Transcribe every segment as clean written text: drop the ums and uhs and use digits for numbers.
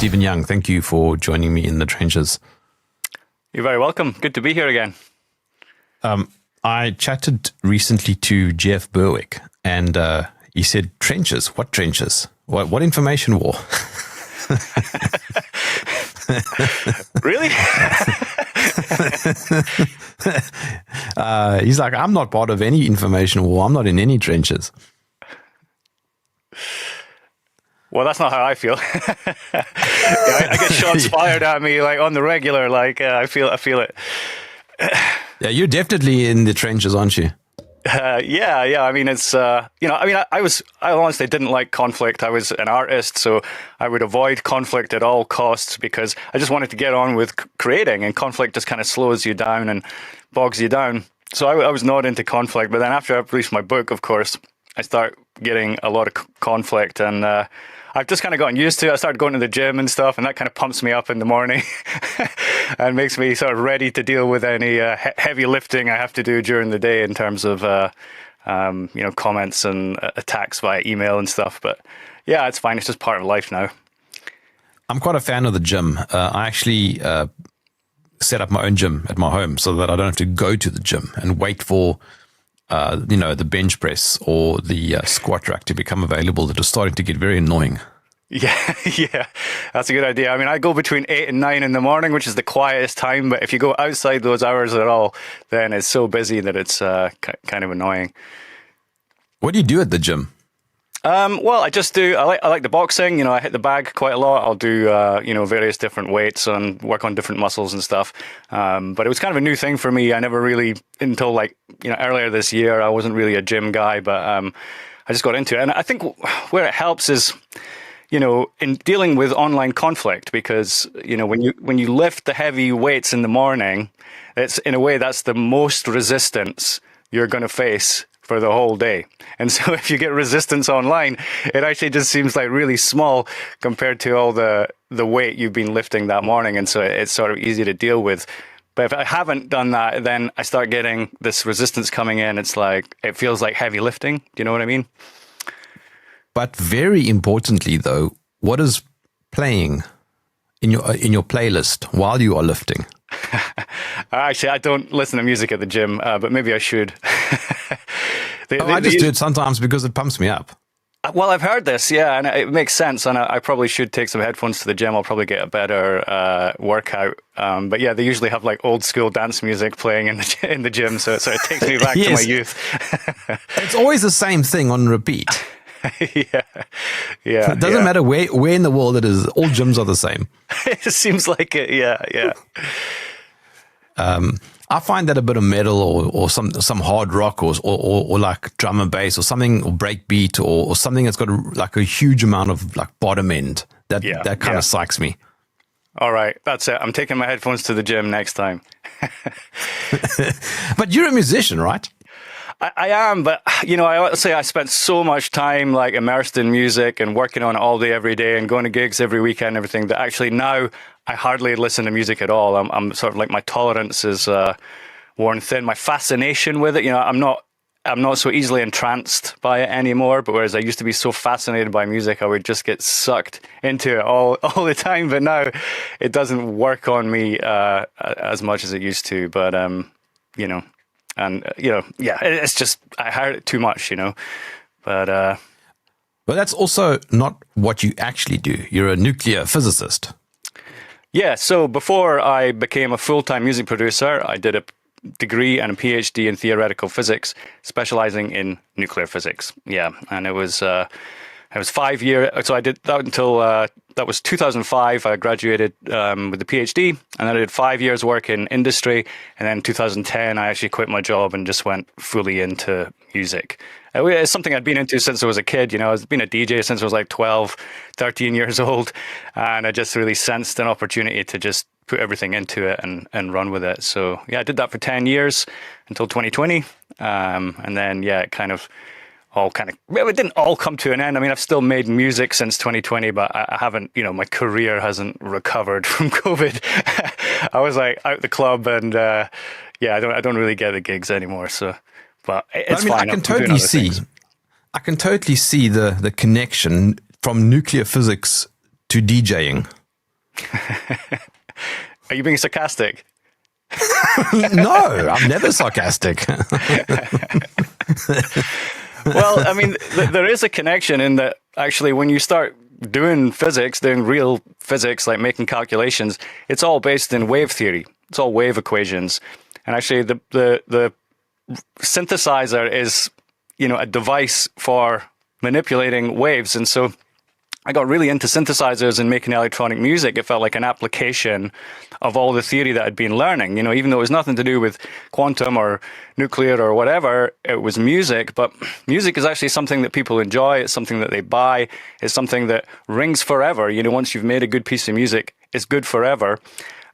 Steven Young, thank you for joining me in the trenches. You're very welcome. Good to be here again. I chatted recently to Jeff Berwick, and he said, trenches? What trenches? What information war? Really? He's like, I'm not part of any information war. I'm not in any trenches. Well, that's not how I feel. I get shots fired at me like on the regular. Like I feel it. Yeah, you're definitely in the trenches, aren't you? Yeah. I mean, it's I honestly didn't like conflict. I was an artist, so I would avoid conflict at all costs because I just wanted to get on with creating, and conflict just kind of slows you down and bogs you down. So I was not into conflict. But then after I released my book, of course, I start getting a lot of conflict, and I've just kind of gotten used to it. I started going to the gym and stuff, and that kind of pumps me up in the morning and makes me sort of ready to deal with any heavy lifting I have to do during the day in terms of comments and attacks via email and stuff. But yeah, it's fine. It's just part of life now. I'm quite a fan of the gym. I actually set up my own gym at my home so that I don't have to go to the gym and wait for the bench press or the squat rack to become available. That is starting to get very annoying. Yeah, that's a good idea. I mean, I go between 8 and 9 in the morning, which is the quietest time. But if you go outside those hours at all, then it's so busy that it's kind of annoying. What do you do at the gym? Well, I just do. I like the boxing. I hit the bag quite a lot. I'll do various different weights and work on different muscles and stuff. But it was kind of a new thing for me. I never really, until earlier this year, I wasn't really a gym guy, but I just got into it. And I think where it helps is, in dealing with online conflict, because when you lift the heavy weights in the morning, it's in a way that's the most resistance you're going to face for the whole day. And so if you get resistance online, it actually just seems like really small compared to all the weight you've been lifting that morning. And so it's sort of easy to deal with. But if I haven't done that, then I start getting this resistance coming in. It's like, it feels like heavy lifting. Do you know what I mean? But very importantly, though, what is playing in your playlist while you are lifting? Actually, I don't listen to music at the gym, but maybe I should. I just do it sometimes because it pumps me up. Well, I've heard this, yeah, and it makes sense. And I probably should take some headphones to the gym. I'll probably get a better workout. But yeah, they usually have like old school dance music playing in the gym, so it takes me back to my youth. It's always the same thing on repeat. Yeah. It doesn't matter where in the world it is. All gyms are the same. It seems like it. Yeah. I find that a bit of metal or some hard rock or like drum and bass or something, or break beat or something that's got like a huge amount of like bottom end that kind of psychs me. All right, that's it. I'm taking my headphones to the gym next time. But you're a musician, right? I am, but I ought to say I spent so much time like immersed in music and working on it all day, every day, and going to gigs every weekend and everything, that actually now I hardly listen to music at all. I'm sort of like, my tolerance is worn thin. My fascination with it, I'm not so easily entranced by it anymore. But whereas I used to be so fascinated by music, I would just get sucked into it all the time. But now it doesn't work on me as much as it used to. But it's just, I heard it too much, but that's also not what you actually do. You're a nuclear physicist. Yeah. So before I became a full-time music producer, I did a degree and a PhD in theoretical physics, specializing in nuclear physics. Yeah. And it was 5 years. So I did that until, that was 2005. I graduated with the PhD, and then I did 5 years work in industry. And then 2010, I actually quit my job and just went fully into music. It's something I'd been into since I was a kid. I've been a DJ since I was like 12, 13 years old. And I just really sensed an opportunity to just put everything into it and run with it. So yeah, I did that for 10 years until 2020. And then, it it didn't all come to an end. I mean, I've still made music since 2020, but I haven't, my career hasn't recovered from COVID. I was like out the club and I don't really get the gigs anymore. So, but it's fine. I can totally see the connection from nuclear physics to DJing. Are you being sarcastic? No, I'm never sarcastic. Well, I mean, there is a connection in that actually when you start doing physics, doing real physics, like making calculations, it's all based in wave theory. It's all wave equations. And actually the synthesizer is, a device for manipulating waves. And so I got really into synthesizers and making electronic music. It felt like an application of all the theory that I'd been learning, even though it was nothing to do with quantum or nuclear or whatever, it was music. But music is actually something that people enjoy. It's something that they buy. It's something that rings forever. Once you've made a good piece of music, it's good forever.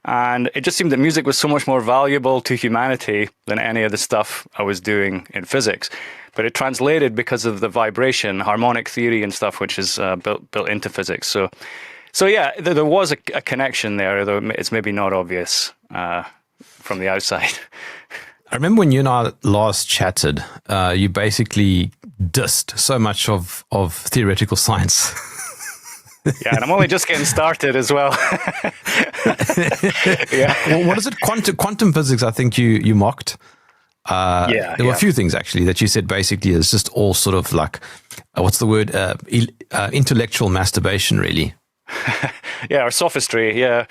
And it just seemed that music was so much more valuable to humanity than any of the stuff I was doing in physics. But it translated because of the vibration, harmonic theory and stuff, which is built into physics. So yeah, there was a connection there, though it's maybe not obvious from the outside. I remember when you and I last chatted, you basically dissed so much of theoretical science. Yeah, and I'm only just getting started as well. Yeah. Well, what is it? Quantum physics, I think you mocked. There were a few things actually that you said basically is just all sort of like, what's the word? Intellectual masturbation, really. Yeah, or sophistry. Yeah.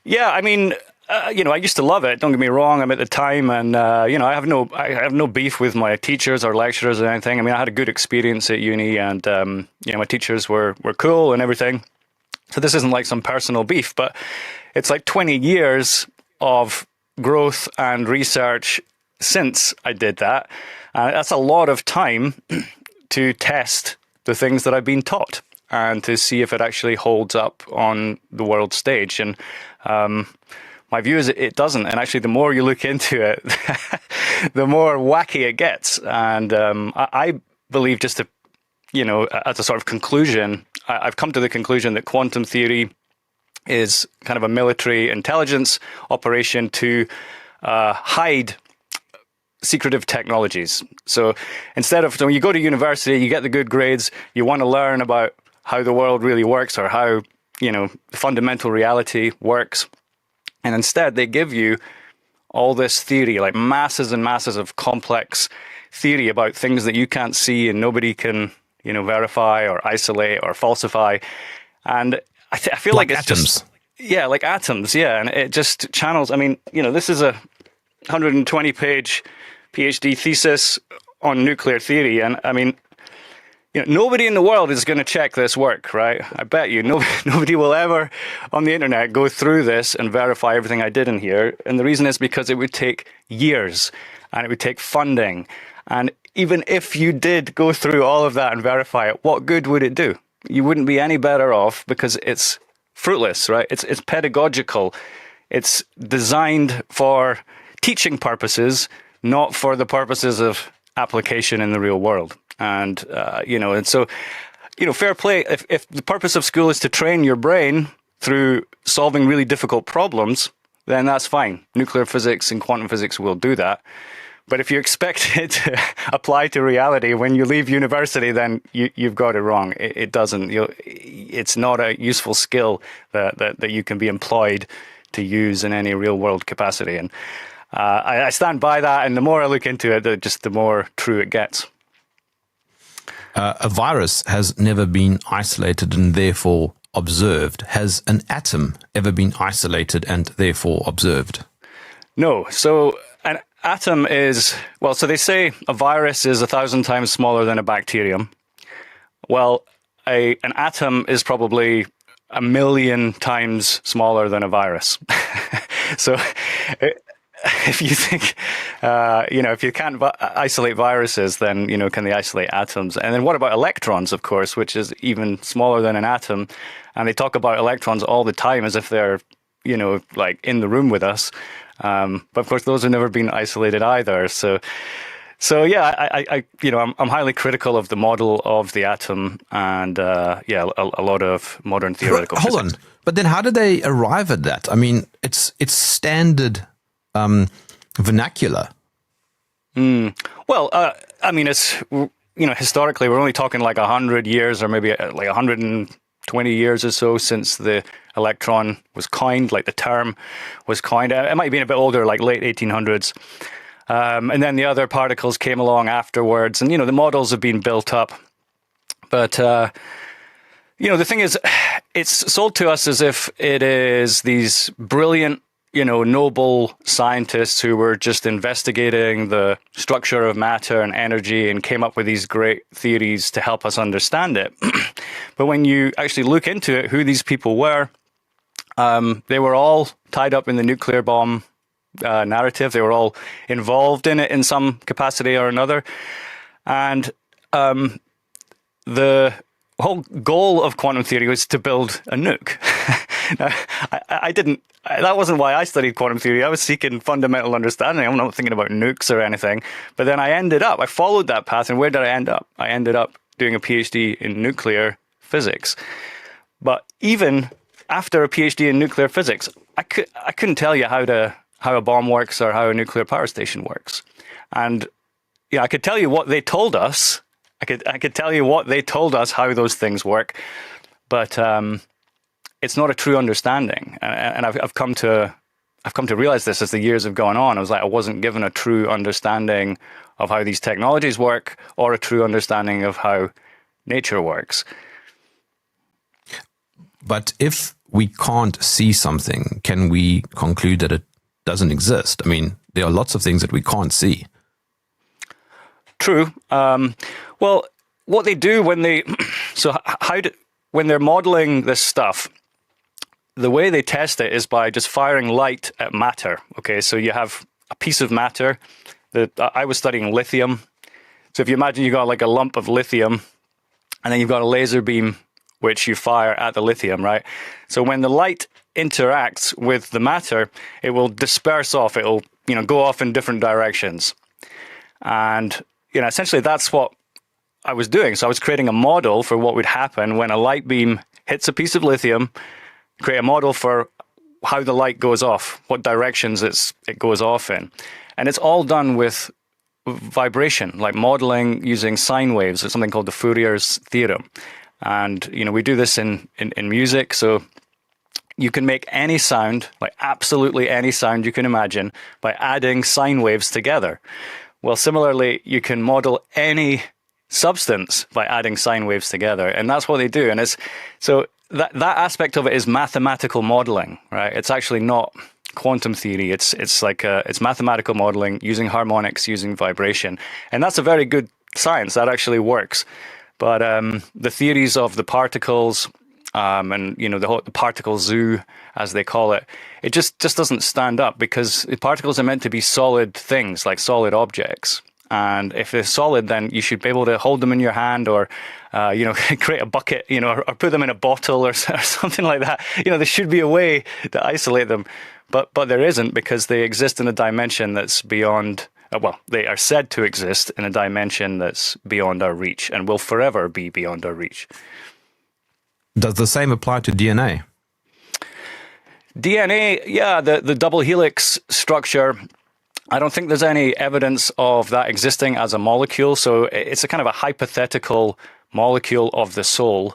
Yeah, I mean, I used to love it. Don't get me wrong. I'm at the time, and I have no beef with my teachers or lecturers or anything. I mean, I had a good experience at uni, and my teachers were cool and everything. So this isn't like some personal beef, but it's like 20 years of growth and research since I did that. That's a lot of time to test the things that I've been taught and to see if it actually holds up on the world stage. And my view is it doesn't. And actually, the more you look into it, the more wacky it gets. And I believe as a sort of conclusion, I've come to the conclusion that quantum theory is kind of a military intelligence operation to hide secretive technologies. So instead of, when you go to university, you get the good grades, you want to learn about how the world really works or how, fundamental reality works. And instead they give you all this theory, like masses and masses of complex theory about things that you can't see and nobody can, verify or isolate or falsify. And I feel like it's atoms. Like atoms. Yeah. And it just channels, this is a 120-page PhD thesis on nuclear theory. And nobody in the world is going to check this work, right? I bet you nobody will ever on the internet go through this and verify everything I did in here. And the reason is because it would take years and it would take funding. And even if you did go through all of that and verify it, what good would it do? You wouldn't be any better off because it's fruitless, right? It's pedagogical. It's designed for teaching purposes, not for the purposes of application in the real world. And, and so, fair play. If the purpose of school is to train your brain through solving really difficult problems, then that's fine. Nuclear physics and quantum physics will do that. But if you expect it to apply to reality when you leave university, then you've got it wrong. It doesn't. It's not a useful skill that you can be employed to use in any real world capacity. And I stand by that. And the more I look into it, the more true it gets. A virus has never been isolated and therefore observed. Has an atom ever been isolated and therefore observed? No. So an atom is, so they say a virus is 1,000 times smaller than a bacterium. Well, an atom is probably 1,000,000 times smaller than a virus. So if you think, if you can't isolate viruses, then, can they isolate atoms? And then what about electrons, of course, which is even smaller than an atom? And they talk about electrons all the time as if they're, like in the room with us. But of course, those have never been isolated either. So yeah, I'm highly critical of the model of the atom and, a lot of modern theoretical physics. Hold on. But then how did they arrive at that? I mean, it's standard vernacular. Well, it's, historically, we're only talking like 100 years or maybe like 120 20 years or so since the electron was coined, like the term was coined. It might have been a bit older, like late 1800s. And then the other particles came along afterwards, and, the models have been built up. But, the thing is, it's sold to us as if it is these brilliant, noble scientists who were just investigating the structure of matter and energy and came up with these great theories to help us understand it. But when you actually look into it, who these people were, they were all tied up in the nuclear bomb narrative. They were all involved in it in some capacity or another. And the whole goal of quantum theory was to build a nuke. Now, that wasn't why I studied quantum theory. I was seeking fundamental understanding. I'm not thinking about nukes or anything. But then I followed that path. And where did I end up? I ended up doing a PhD in nuclear physics. But even after a PhD in nuclear physics, I couldn't tell you how a bomb works or how a nuclear power station works. And I could tell you what they told us. I could tell you what they told us, how those things work. But it's not a true understanding. And I've come to realize this as the years have gone on. I was like, I wasn't given a true understanding of how these technologies work or a true understanding of how nature works. But if we can't see something, can we conclude that it doesn't exist? I mean, there are lots of things that we can't see. True. Well, what they do when they're modeling this stuff, the way they test it is by just firing light at matter. Okay, so you have a piece of matter that I was studying lithium. So if you imagine you got like a lump of lithium, and then you've got a laser beam which you fire at the lithium, right? So when the light interacts with the matter, it will disperse off. It'll go off in different directions, and essentially that's what I was doing. So I was creating a model for what would happen when a light beam hits a piece of lithium, create a model for how the light goes off, what directions it goes off in. And it's all done with vibration, like modeling using sine waves, or something called the Fourier's theorem. And, we do this in music. So you can make any sound, like absolutely any sound you can imagine, by adding sine waves together. Well, similarly, you can model any substance by adding sine waves together. And that's what they do. And that aspect of it is mathematical modeling, right? It's actually not quantum theory. It's mathematical modeling using harmonics, using vibration. And that's a very good science. That actually works. But the theories of the particles, and the particle zoo, as they call it, it just doesn't stand up, because the particles are meant to be solid things, like solid objects. And if they're solid, then you should be able to hold them in your hand, or create a bucket, or put them in a bottle or something like that. There should be a way to isolate them, but there isn't, because they exist in a dimension that's beyond. They are said to exist in a dimension that's beyond our reach, and will forever be beyond our reach. Does the same apply to DNA? DNA, yeah, the double helix structure, I don't think there's any evidence of that existing as a molecule. So it's a kind of a hypothetical molecule of the soul,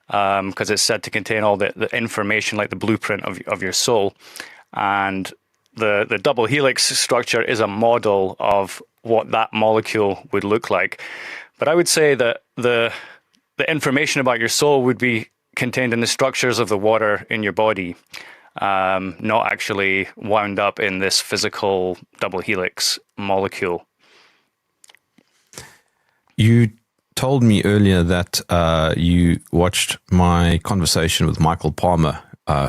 because it's said to contain all the information, like the blueprint of your soul. And the double helix structure is a model of what that molecule would look like. But I would say that the information about your soul would be contained in the structures of the water in your body, not actually wound up in this physical double helix molecule. You told me earlier that you watched my conversation with Michael Palmer,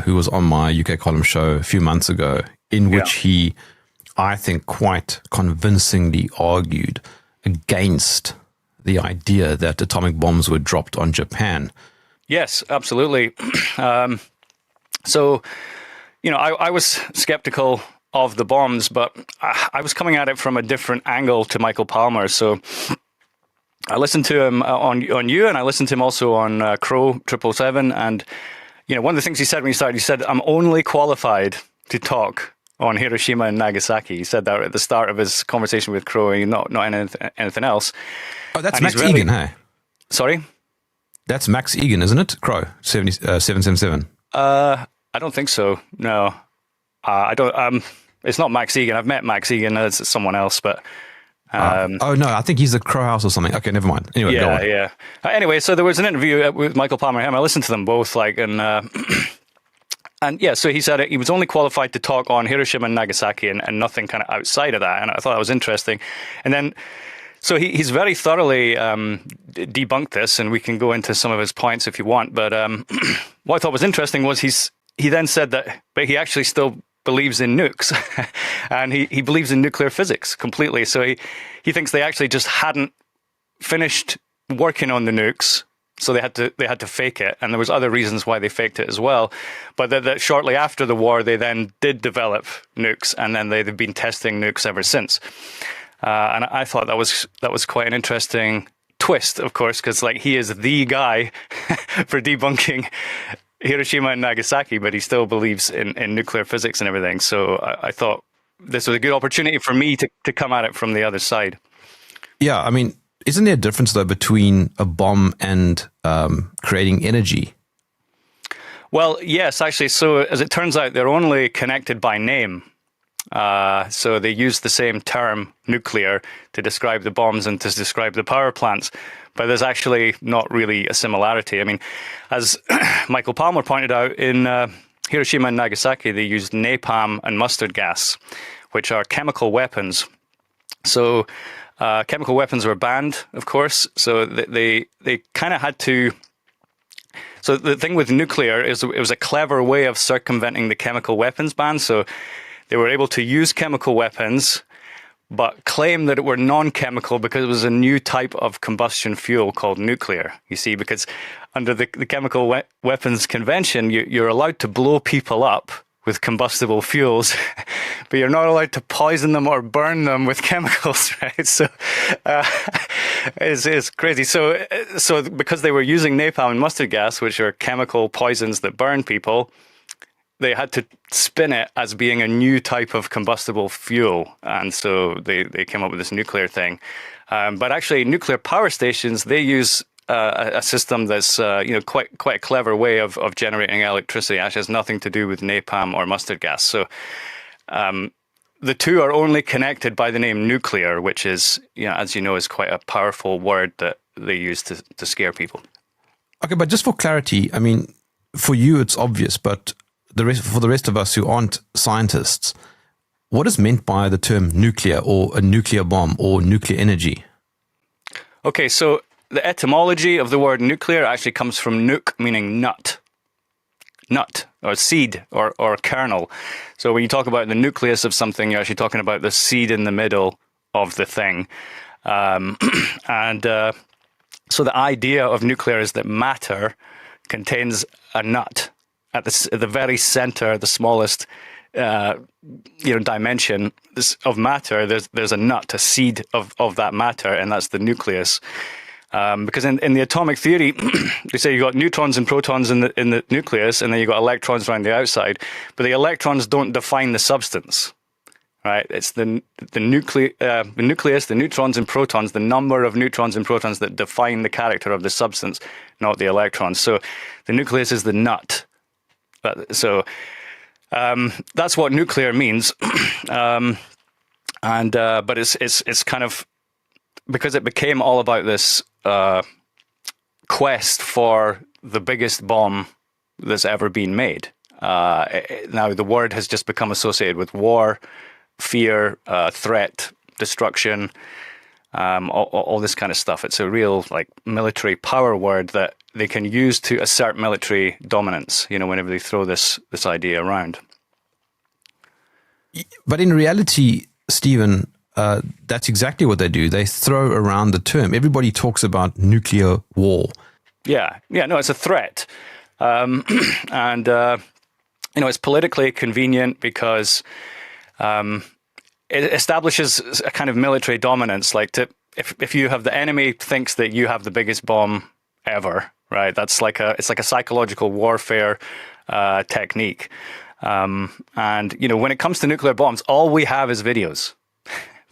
who was on my UK column show a few months ago, in which he, I think, quite convincingly argued against the idea that atomic bombs were dropped on Japan. Yes, absolutely. So, I was skeptical of the bombs, but I was coming at it from a different angle to Michael Palmer. So I listened to him on you, and I listened to him also on Crow 777. And, one of the things he said when he started, he said, I'm only qualified to talk on Hiroshima and Nagasaki. He said that at the start of his conversation with Crow, not anything else. Oh, that's Max Egan, hey? Sorry? That's Max Egan, isn't it? Crow 777. I don't think so. No, I don't. It's not Max Egan. I've met Max Egan. It's someone else, but. Oh no, I think he's the Crow House or something. Okay, never mind. Anyway, go on. Yeah. Anyway, so there was an interview with Michael Palmer and him. I listened to them both, and yeah, so he said he was only qualified to talk on Hiroshima and Nagasaki and nothing kind of outside of that. And I thought that was interesting. And then, so he's very thoroughly debunked this, and we can go into some of his points if you want. But what I thought was interesting was he then said that, but he actually still believes in nukes, and he believes in nuclear physics completely. So he thinks they actually just hadn't finished working on the nukes. So they had to fake it, and there was other reasons why they faked it as well. But that shortly after the war, they then did develop nukes, and then they've been testing nukes ever since. And I thought that was quite an interesting twist, of course, because he is the guy for debunking Hiroshima and Nagasaki, but he still believes in nuclear physics and everything. So I thought this was a good opportunity for me to come at it from the other side. Yeah, I mean, isn't there a difference, though, between a bomb and creating energy? Well, yes, actually. So as it turns out, they're only connected by name. So they use the same term, nuclear, to describe the bombs and to describe the power plants. But there's actually not really a similarity. I mean, as Michael Palmer pointed out, in Hiroshima and Nagasaki, they used napalm and mustard gas, which are chemical weapons. So chemical weapons were banned, of course. So they kind of had to. So the thing with nuclear is it was a clever way of circumventing the chemical weapons ban. So they were able to use chemical weapons, but claim that it were non-chemical because it was a new type of combustion fuel called nuclear. You see, because under the chemical weapons convention, you're allowed to blow people up with combustible fuels, but you're not allowed to poison them or burn them with chemicals, right? So it's crazy. So because they were using napalm and mustard gas, which are chemical poisons that burn people, they had to spin it as being a new type of combustible fuel. And so they came up with this nuclear thing. But actually, nuclear power stations, they use a system that's quite a clever way of generating electricity. It actually has nothing to do with napalm or mustard gas. So the two are only connected by the name nuclear, which is, as you know, is quite a powerful word that they use to scare people. Okay, but just for clarity, I mean, for you it's obvious, but for the rest of us who aren't scientists, what is meant by the term nuclear or a nuclear bomb or nuclear energy? Okay, so the etymology of the word nuclear actually comes from nuk, meaning nut or seed or kernel. So when you talk about the nucleus of something, you're actually talking about the seed in the middle of the thing. So the idea of nuclear is that matter contains a nut at the very center, the smallest dimension of matter. There's a nut, a seed of that matter, and that's the nucleus. Because in the atomic theory, they say you got neutrons and protons in the nucleus, and then you got electrons around the outside. But the electrons don't define the substance, right? It's the nucleus, the neutrons and protons, the number of neutrons and protons that define the character of the substance, not the electrons. So the nucleus is the nut. So that's what nuclear means, but it's kind of, because it became all about this quest for the biggest bomb that's ever been made. Now the word has just become associated with war, fear, threat, destruction, all this kind of stuff. It's a real military power word that they can use to assert military dominance, whenever they throw this idea around. But in reality, Stephen, that's exactly what they do. They throw around the term. Everybody talks about nuclear war. Yeah, no, it's a threat. It's politically convenient because it establishes a kind of military dominance. If you have the enemy thinks that you have the biggest bomb ever, right? It's like a psychological warfare technique. When it comes to nuclear bombs, all we have is videos.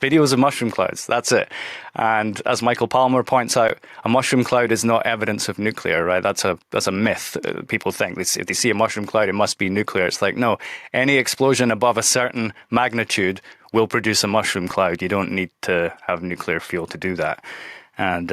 Videos of mushroom clouds. That's it. And as Michael Palmer points out, a mushroom cloud is not evidence of nuclear, right? That's a myth. People think if they see a mushroom cloud, it must be nuclear. It's like, no, any explosion above a certain magnitude will produce a mushroom cloud. You don't need to have nuclear fuel to do that. And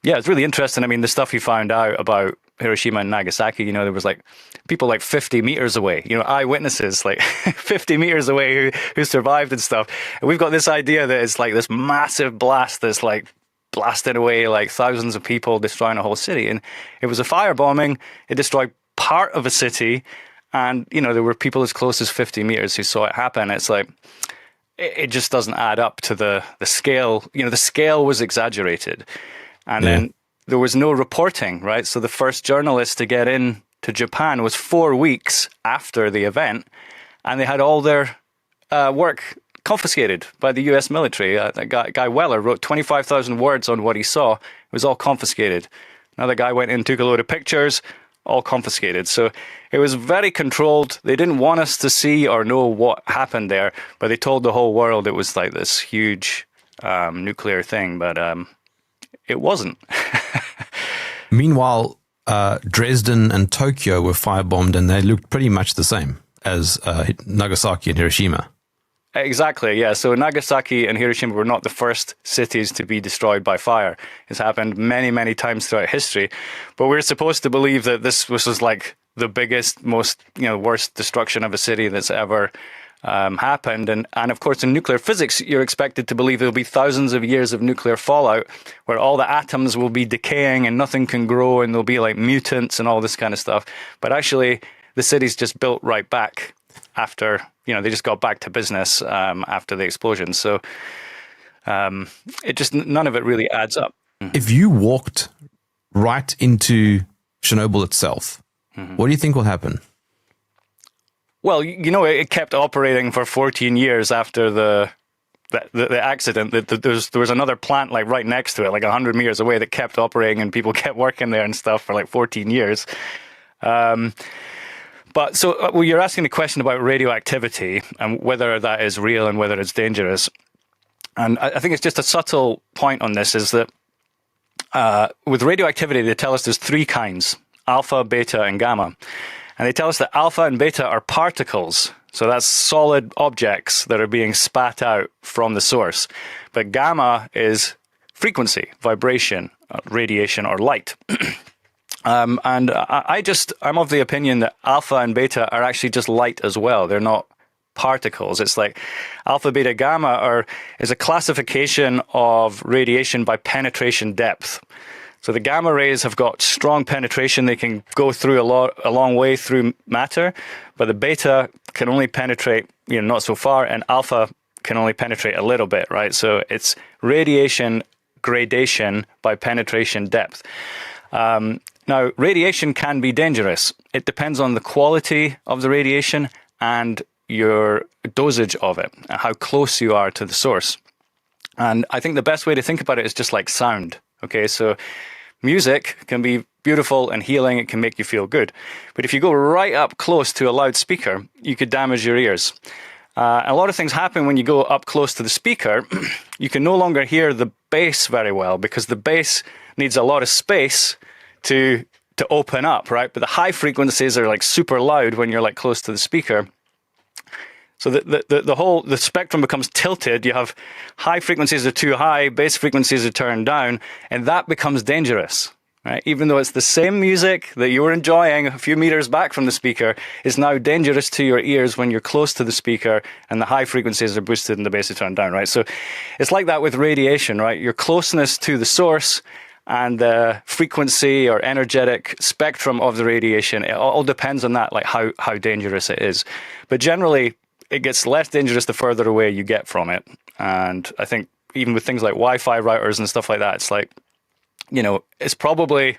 yeah, it's really interesting. I mean, the stuff he found out about Hiroshima and Nagasaki, you know, there was like people like 50 meters away, you know, eyewitnesses like 50 meters away who survived and stuff. And we've got this idea that it's like this massive blast that's like blasted away like thousands of people, destroying a whole city. And it was a firebombing. It destroyed part of a city. And, you know, there were people as close as 50 meters who saw it happen. It's like, it just doesn't add up to the scale. You know, the scale was exaggerated. And then there was no reporting, right? So the first journalist to get in to Japan was 4 weeks after the event, and they had all their work confiscated by the US military. That guy Weller wrote 25,000 words on what he saw. It was all confiscated. Another guy went in, took a load of pictures, all confiscated. So it was very controlled. They didn't want us to see or know what happened there, but they told the whole world it was like this huge nuclear thing, but it wasn't. Meanwhile, Dresden and Tokyo were firebombed, and they looked pretty much the same as Nagasaki and Hiroshima. Exactly, yeah. So Nagasaki and Hiroshima were not the first cities to be destroyed by fire. It's happened many, many times throughout history. But we're supposed to believe that this was like the biggest, most, you know, worst destruction of a city that's ever happened. And of course, in nuclear physics, you're expected to believe there'll be thousands of years of nuclear fallout where all the atoms will be decaying and nothing can grow and there'll be like mutants and all this kind of stuff. But actually, the city's just built right back after, you know, they just got back to business after the explosion. So it just, none of it really adds up. If you walked right into Chernobyl itself, what do you think will happen? Well, you know, it kept operating for 14 years after the accident. There was another plant like right next to it, like 100 meters away, that kept operating, and people kept working there and stuff for like 14 years. But so well, you're asking the question about radioactivity and whether that is real and whether it's dangerous. And I think it's just a subtle point on this is that with radioactivity, they tell us there's three kinds: alpha, beta, and gamma. And they tell us that alpha and beta are particles. So that's solid objects that are being spat out from the source. But gamma is frequency, vibration, radiation, or light. And I'm of the opinion that alpha and beta are actually just light as well. They're not particles. It's like alpha, beta, gamma is a classification of radiation by penetration depth. So the gamma rays have got strong penetration. They can go through a long way through matter, but the beta can only penetrate, you know, not so far, and alpha can only penetrate a little bit, right? So it's radiation gradation by penetration depth. Now, radiation can be dangerous. It depends on the quality of the radiation and your dosage of it, and how close you are to the source. And I think the best way to think about it is just like sound. Okay, so music can be beautiful and healing. It can make you feel good. But if you go right up close to a loudspeaker, you could damage your ears. A lot of things happen when you go up close to the speaker. You can no longer hear the bass very well because the bass needs a lot of space to open up, right? But the high frequencies are like super loud when you're like close to the speaker. So the spectrum becomes tilted. You have high frequencies are too high, bass frequencies are turned down, and that becomes dangerous, right? Even though it's the same music that you were enjoying a few meters back from the speaker, is now dangerous to your ears when you're close to the speaker and the high frequencies are boosted and the bass is turned down, right? So it's like that with radiation, right? Your closeness to the source and the frequency or energetic spectrum of the radiation, it all depends on that, like how dangerous it is. But generally, it gets less dangerous the further away you get from it. And I think even with things like Wi-Fi routers and stuff like that, it's like, you know, it's probably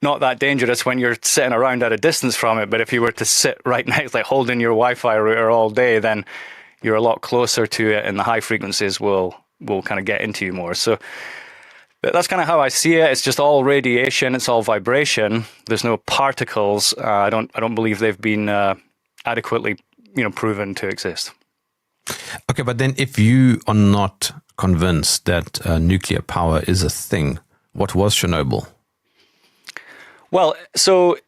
not that dangerous when you're sitting around at a distance from it. But if you were to sit right next, like holding your Wi-Fi router all day, then you're a lot closer to it and the high frequencies will kind of get into you more. So that's kind of how I see it. It's just all radiation. It's all vibration. There's no particles. I don't believe they've been adequately proven to exist. Okay, but then if you are not convinced that nuclear power is a thing, what was Chernobyl? Well, so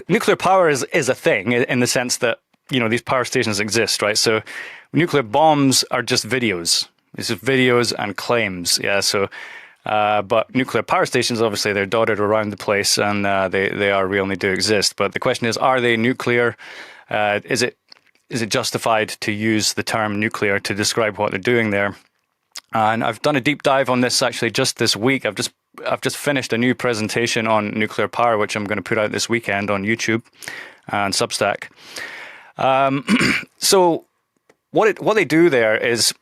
nuclear power is a thing in the sense that, these power stations exist, right? So nuclear bombs are just videos. It's just videos and claims. Yeah. So, but nuclear power stations, obviously, they're dotted around the place, and they are real and they do exist. But the question is, are they nuclear? Is it justified to use the term nuclear to describe what they're doing there? And I've done a deep dive on this actually just this week. I've just finished a new presentation on nuclear power, which I'm going to put out this weekend on YouTube and Substack. So what they do there is,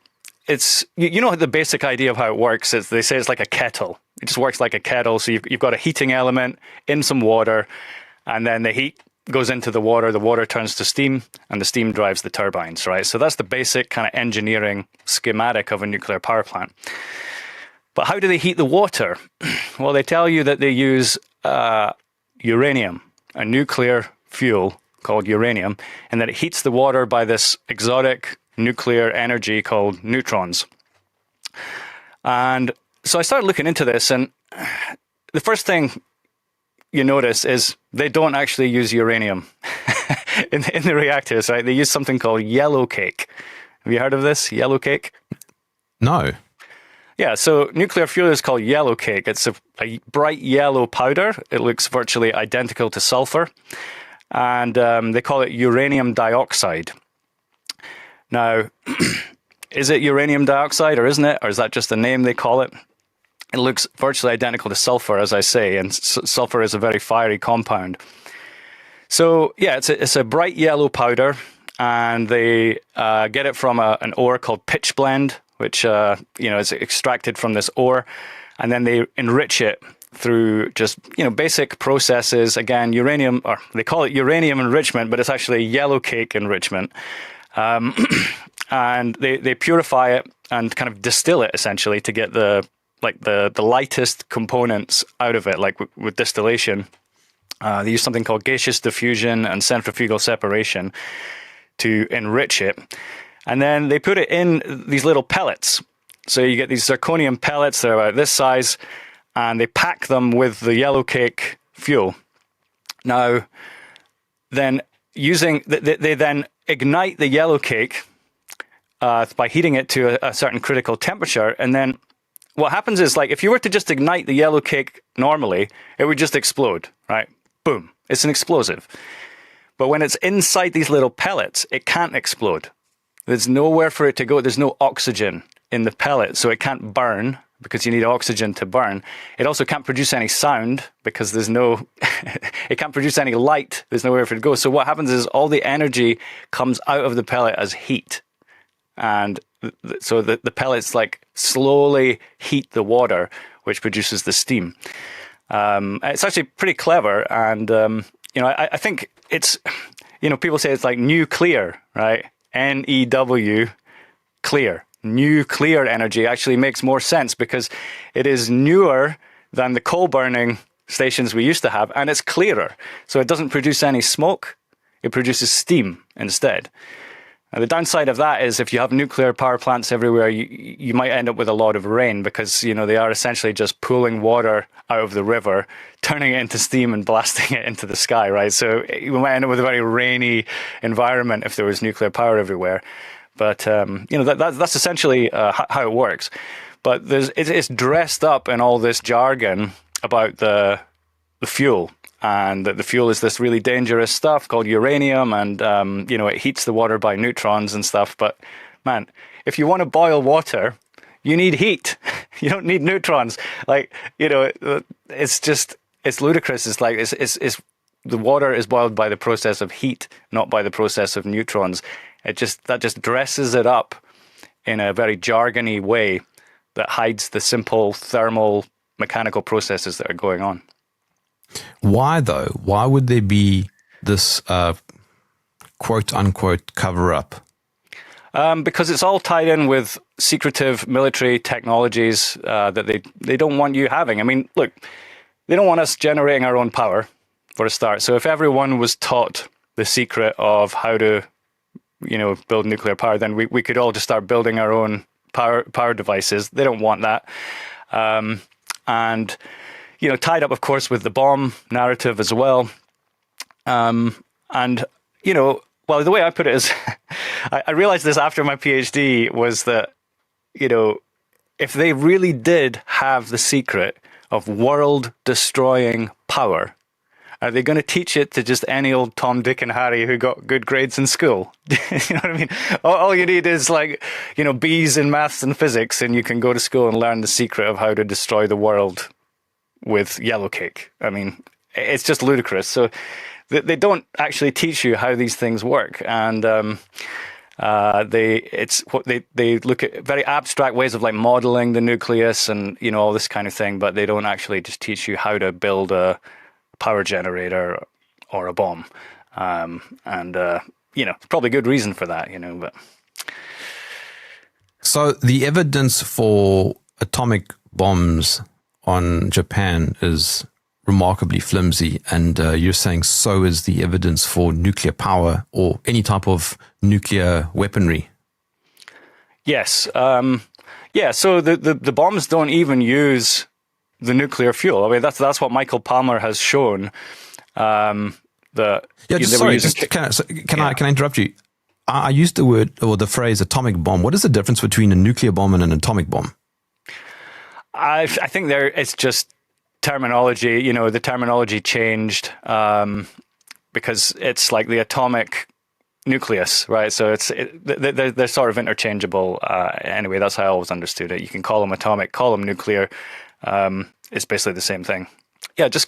it's, the basic idea of how it works is they say it's like a kettle. It just works like a kettle. So you've got a heating element in some water, and then the heat goes into the water turns to steam, and the steam drives the turbines, right? So that's the basic kind of engineering schematic of a nuclear power plant. But how do they heat the water? Well, they tell you that they use uranium, a nuclear fuel called uranium, and that it heats the water by this exotic nuclear energy called neutrons. And so I started looking into this, and the first thing you notice is they don't actually use uranium in the reactors, right? They use something called yellow cake. Have you heard of this, yellow cake? No. Yeah, so nuclear fuel is called yellow cake. It's a bright yellow powder. It looks virtually identical to sulfur. And they call it uranium dioxide. Now, is it uranium dioxide or isn't it? Or is that just the name they call it? It looks virtually identical to sulfur, as I say, and sulfur is a very fiery compound. So, yeah, it's a bright yellow powder, and they get it from an ore called pitchblende, which is extracted from this ore, and then they enrich it through just basic processes. Again, uranium, or they call it uranium enrichment, but it's actually yellow cake enrichment. And they purify it and kind of distill it essentially to get the lightest components out of it, like with distillation. They use something called gaseous diffusion and centrifugal separation to enrich it. And then they put it in these little pellets. So you get these zirconium pellets, they're about this size, and they pack them with the yellow cake fuel. Now, then they then ignite the yellow cake by heating it to a certain critical temperature, and then what happens is, like, if you were to just ignite the yellow cake normally, it would just explode, right? Boom. It's an explosive. But when it's inside these little pellets, it can't explode. There's nowhere for it to go. There's no oxygen in the pellet, so it can't burn because you need oxygen to burn. It also can't produce any sound because there's no, it can't produce any light. There's nowhere for it to go. So what happens is all the energy comes out of the pellet as heat. And so the pellets like slowly heat the water, which produces the steam. It's actually pretty clever. And, I think it's, people say it's like nuclear, right? N-E-W, clear. Nuclear energy actually makes more sense because it is newer than the coal burning stations we used to have, and it's clearer. So it doesn't produce any smoke. It produces steam instead. Now, the downside of that is if you have nuclear power plants everywhere, you might end up with a lot of rain because, they are essentially just pulling water out of the river, turning it into steam and blasting it into the sky, right? So you might end up with a very rainy environment if there was nuclear power everywhere. But, that's essentially how it works. But it's dressed up in all this jargon about the fuel. And the fuel is this really dangerous stuff called uranium, and it heats the water by neutrons and stuff. But man, if you want to boil water, you need heat. You don't need neutrons. It's ludicrous. It's like it's the water is boiled by the process of heat, not by the process of neutrons. That just dresses it up in a very jargony way that hides the simple thermal mechanical processes that are going on. Why, though? Why would there be this quote-unquote cover-up? Because it's all tied in with secretive military technologies that they don't want you having. I mean, look, they don't want us generating our own power, for a start. So if everyone was taught the secret of how to build nuclear power, then we could all just start building our own power devices. They don't want that. And, tied up, of course, with the bomb narrative as well. And, well, the way I put it is, I realized this after my PhD was that, if they really did have the secret of world-destroying power, are they going to teach it to just any old Tom, Dick, and Harry who got good grades in school? You know what I mean? All you need is B's in maths and physics, and you can go to school and learn the secret of how to destroy the world with yellow cake. I mean, it's just ludicrous. So they don't actually teach you how these things work, and they look at very abstract ways of modeling the nucleus and all this kind of thing, but they don't actually just teach you how to build a power generator or a bomb, and probably good reason for that, but. So the evidence for atomic bombs on Japan is remarkably flimsy, and you're saying so is the evidence for nuclear power or any type of nuclear weaponry. Yes. So the bombs don't even use the nuclear fuel. I mean, that's what Michael Palmer has shown. Can I interrupt you? I used the word or the phrase atomic bomb. What is the difference between a nuclear bomb and an atomic bomb? I think it's just terminology. The terminology changed because it's like the atomic nucleus, right? So they're sort of interchangeable. Anyway, that's how I always understood it. You can call them atomic, call them nuclear. It's basically the same thing. Yeah, just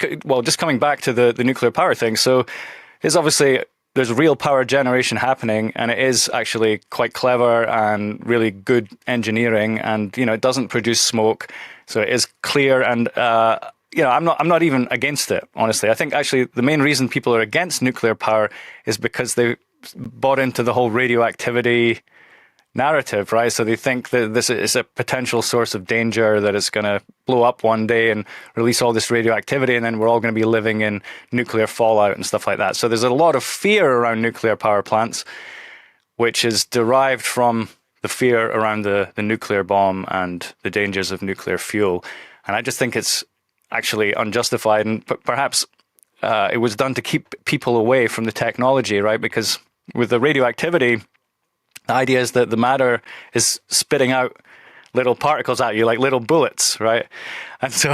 coming back to the nuclear power thing. So there's real power generation happening, and it is actually quite clever and really good engineering, and it doesn't produce smoke, so it is clear. And I'm not even against it, honestly. I think actually the main reason people are against nuclear power is because they bought into the whole radioactivity narrative, right? So they think that this is a potential source of danger, that it's going to blow up one day and release all this radioactivity, and then we're all going to be living in nuclear fallout and stuff like that. So there's a lot of fear around nuclear power plants, which is derived from the fear around the nuclear bomb and the dangers of nuclear fuel. And I just think it's actually unjustified, and perhaps it was done to keep people away from the technology, right? Because with the radioactivity, the idea is that the matter is spitting out little particles at you, like little bullets, right? And so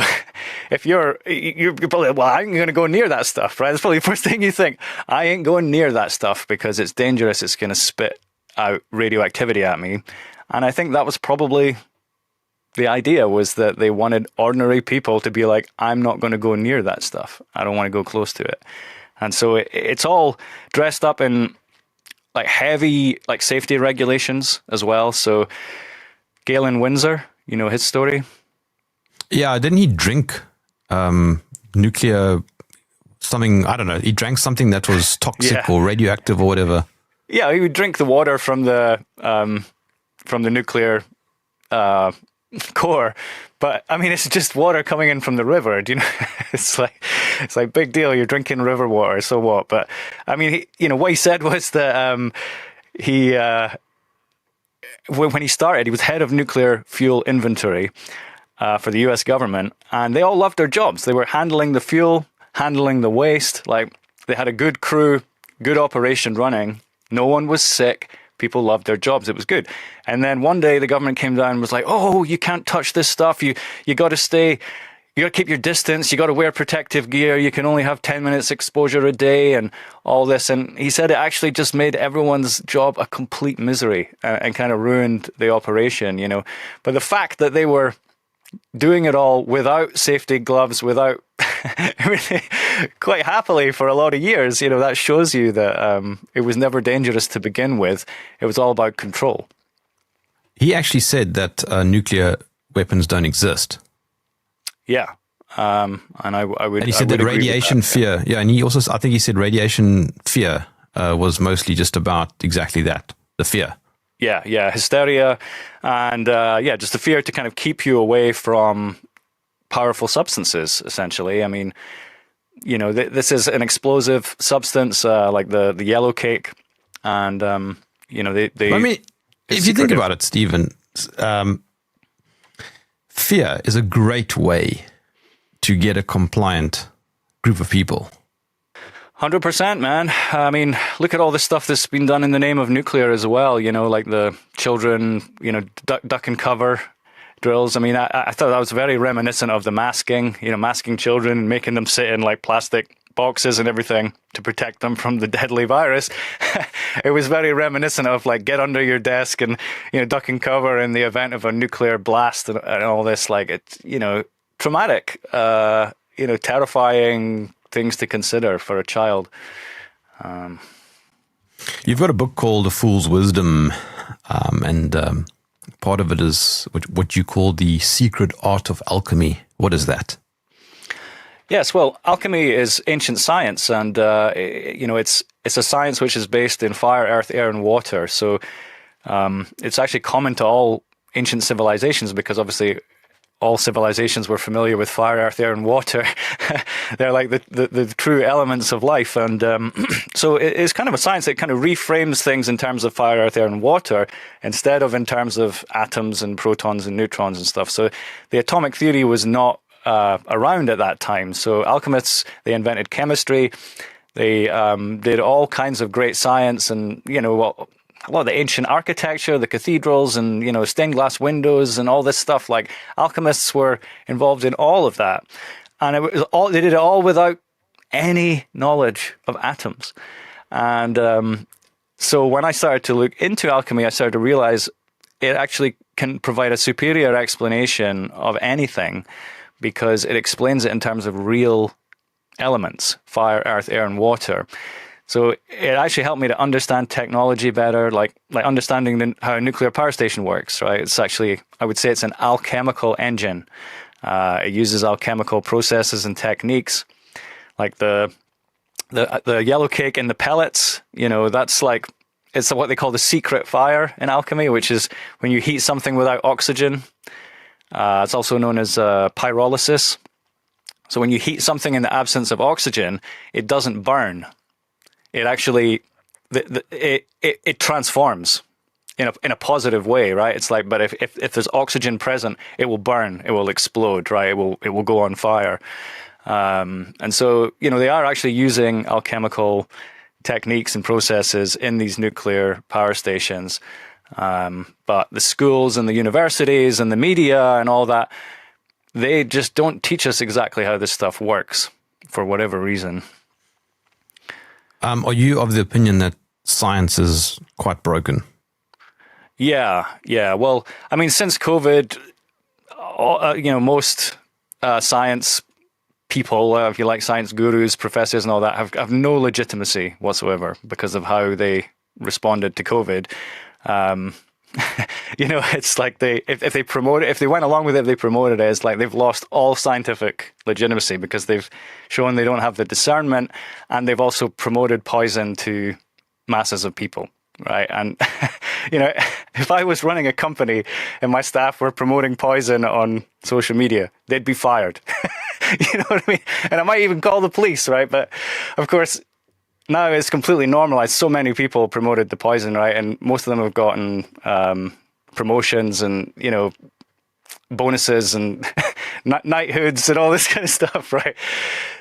if you're probably, well, I ain't going to go near that stuff, right? That's probably the first thing you think. I ain't going near that stuff because it's dangerous. It's going to spit out radioactivity at me. And I think that was probably the idea, was that they wanted ordinary people to be like, I'm not going to go near that stuff. I don't want to go close to it. And so it's all dressed up in heavy safety regulations as well. So Galen Windsor, his story? Yeah, didn't he drink nuclear something? I don't know. He drank something that was toxic or radioactive or whatever. Yeah, he would drink the water from the nuclear core, but I mean, it's just water coming in from the river. Do you know? It's like big deal. You're drinking river water, so what? But I mean, what he said was that when he started, he was head of nuclear fuel inventory for the U.S. government, and they all loved their jobs. They were handling the fuel, handling the waste. They had a good crew, good operation running. No one was sick. People loved their jobs. It was good. And then one day the government came down and was like, oh, you can't touch this stuff. You got to stay, you got to keep your distance. You got to wear protective gear. You can only have 10 minutes exposure a day and all this. And he said it actually just made everyone's job a complete misery and kind of ruined the operation, But the fact that they were doing it all without safety gloves, without quite happily for a lot of years, that shows you that it was never dangerous to begin with. It was all about control. He actually said that nuclear weapons don't exist. Yeah. And I would. And he said that radiation fear. Yeah. And he also, I think he said radiation fear was mostly just about exactly that, the fear. Yeah. Hysteria. And just the fear to kind of keep you away from powerful substances, essentially. I mean, this is an explosive substance like the yellow cake. And, they I mean, if you think about it, Stephen, fear is a great way to get a compliant group of people. 100%, man. I mean, look at all the stuff that's been done in the name of nuclear as well, like the children, duck and cover drills. I mean, I thought that was very reminiscent of the masking, masking children, making them sit in like plastic boxes and everything to protect them from the deadly virus. It was very reminiscent of like get under your desk and, duck and cover in the event of a nuclear blast and all this. Like, it's, traumatic, terrifying things to consider for a child. You've got a book called A Fool's Wisdom, and part of it is what you call the secret art of alchemy. What is that? Yes, well, alchemy is ancient science, and it's a science which is based in fire, earth, air, and water. So it's actually common to all ancient civilizations, because obviously all civilizations were familiar with fire, earth, air, and water. They're like the true elements of life. And so it's kind of a science that kind of reframes things in terms of fire, earth, air, and water, instead of in terms of atoms and protons and neutrons and stuff. So the atomic theory was not around at that time. So alchemists, they invented chemistry. They did all kinds of great science, and, a lot of the ancient architecture, the cathedrals and, stained glass windows and all this stuff. Like, alchemists were involved in all of that. And they did it all without any knowledge of atoms. And so when I started to look into alchemy, I started to realize it actually can provide a superior explanation of anything, because it explains it in terms of real elements: fire, earth, air, and water. So it actually helped me to understand technology better, like understanding how a nuclear power station works, right? It's actually, I would say it's an alchemical engine. It uses alchemical processes and techniques, like the yellow cake and the pellets. That's like, it's what they call the secret fire in alchemy, which is when you heat something without oxygen. It's also known as pyrolysis. So when you heat something in the absence of oxygen, it doesn't burn. It actually, it transforms in a positive way, right? It's like, but if there's oxygen present, it will burn, it will explode, right? It will go on fire. And so, they are actually using alchemical techniques and processes in these nuclear power stations. But the schools and the universities and the media and all that, they just don't teach us exactly how this stuff works for whatever reason. Are you of the opinion that science is quite broken? Yeah. Well, I mean, since COVID, most science people, if you like, science gurus, professors and all that, have no legitimacy whatsoever because of how they responded to COVID. It's like if they went along with it, they promoted it, it's like they've lost all scientific legitimacy, because they've shown they don't have the discernment, and they've also promoted poison to masses of people, right? And, if I was running a company and my staff were promoting poison on social media, they'd be fired. You know what I mean? And I might even call the police, right? But of course, now it's completely normalized. So many people promoted the poison, right? And most of them have gotten promotions and, bonuses and knighthoods and all this kind of stuff, right?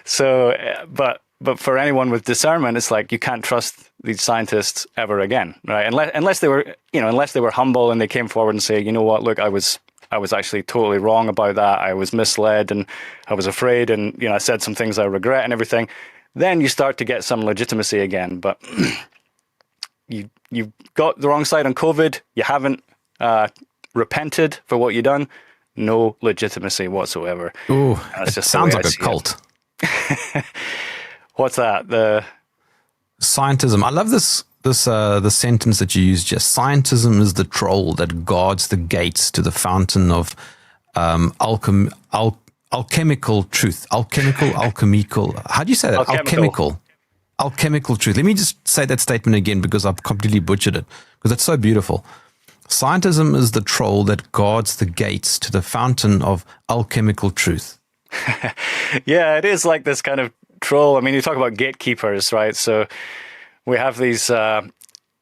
So, but for anyone with discernment, it's like you can't trust these scientists ever again, right? Unless they were humble and they came forward and say, you know what, look, I was actually totally wrong about that. I was misled and I was afraid, and I said some things I regret and everything. Then you start to get some legitimacy again. But you've got the wrong side on COVID. You haven't repented for what you've done. No legitimacy whatsoever. Ooh, it sounds like a cult. What's that? The scientism. I love the sentence that you used. Just scientism is the troll that guards the gates to the fountain of alchemical truth. Alchemical. How do you say that? Alchemical truth. Let me just say that statement again, because I've completely butchered it, because it's so beautiful. Scientism is the troll that guards the gates to the fountain of alchemical truth. Yeah, it is like this kind of troll. I mean, you talk about gatekeepers, right? So we have these